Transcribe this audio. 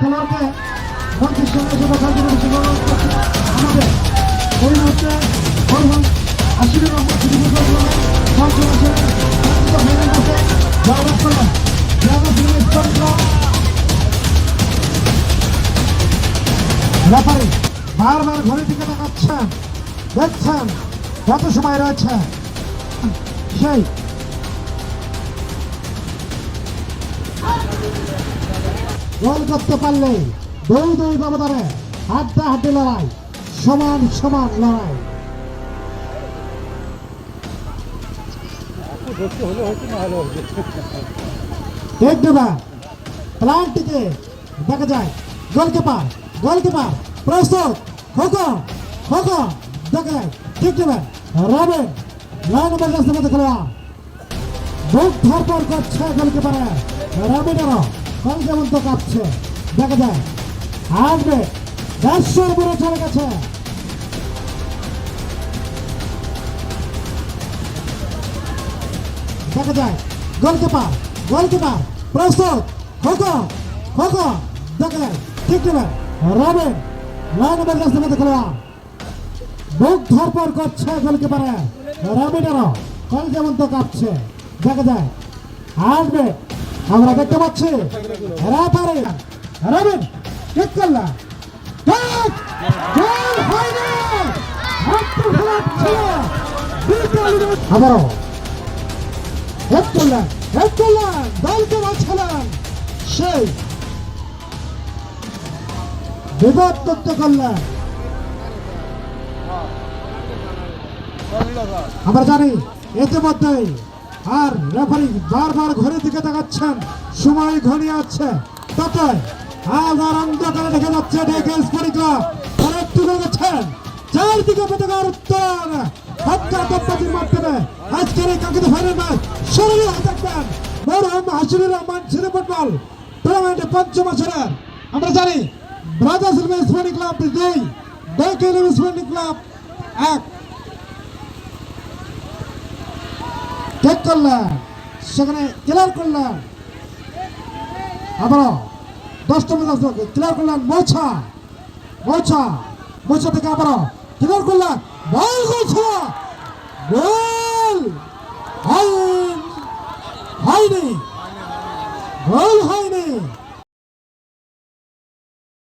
খেলোয়াড়কে মঞ্চের সঙ্গে এসে দেখার জন্য বেশি অনুরোধ করছি। আমাদের ওই মুহূর্তে ফরমান ৮০ নম্বর মঞ্চ আছে ফাইনাল আছে জয়লাভ করলেন রেফারি বারবার ঘড়ির দিকে তাকাচ্ছেন, দেখছেন কত সময় রয়েছে। সেই গোল করতে পারলে দুই ব্যবধানে হাড্ডাহাড্ডি লড়াই, সমান সমান লড়াই। প্লান্টিকে দেখা যায় গোলকিপার প্রস্তুত, দেখা যায় ঠিক দেবেন রবেন লাইন নম্বর 10 মধ্যে খেলোয়াড় বুক ধরপড় করছে গোলকিপারের রবিনেরও কল যেমন তো কাঁপছে, দেখা যায় আসবে 100 উপরে চলে গেছে। দেখা যায় গোলকিপার প্রস্তুত, দেখা যায় ঠিক দেবেন রবেন লাইন নম্বর 10 মধ্যে খেলোয়াড় বুক ধরপড় করছে গোলকিপারের রবিনেরও কল যেমন তো কাঁপছে, দেখা যায় আসবে। আমরা দেখতে পাচ্ছি রেফারি রবিন ঠিক করলেন, আবারও হেড করলেন দলকে বাঁচালেন, সেই বিপদ মুক্ত করলেন। আমরা জানি ইতিমধ্যেই আর রেফারি বারবার ঘড়ির দিকে তাকাচ্ছেন, সময় ঘনিয়ে আসছে, তাতে আজ আর অন্ধকারে দেখা যাচ্ছে স্পোর্টিং ক্লাব আরেকটু গেছেন চারদিকে পতাকার উত্তর দম্পতির মাধ্যমে আজকের এই কাঙ্ক্ষিত ফাইনাল ম্যাচ শরীরে দেখবেন মরহুম হাসিনুর রহমান ছেলে ফুটবল টুর্নামেন্টে ৫ম আসরের। আমরা জানি Brothers Sporting Club ২ Sporting Club ১ check করলেন, সেখানে ক্লিয়ার করলেন, আবারও ১০তম ক্লিয়ার করলেন মৌছা থেকে আবারও ক্লিয়ার করলেন, বল হয়নি।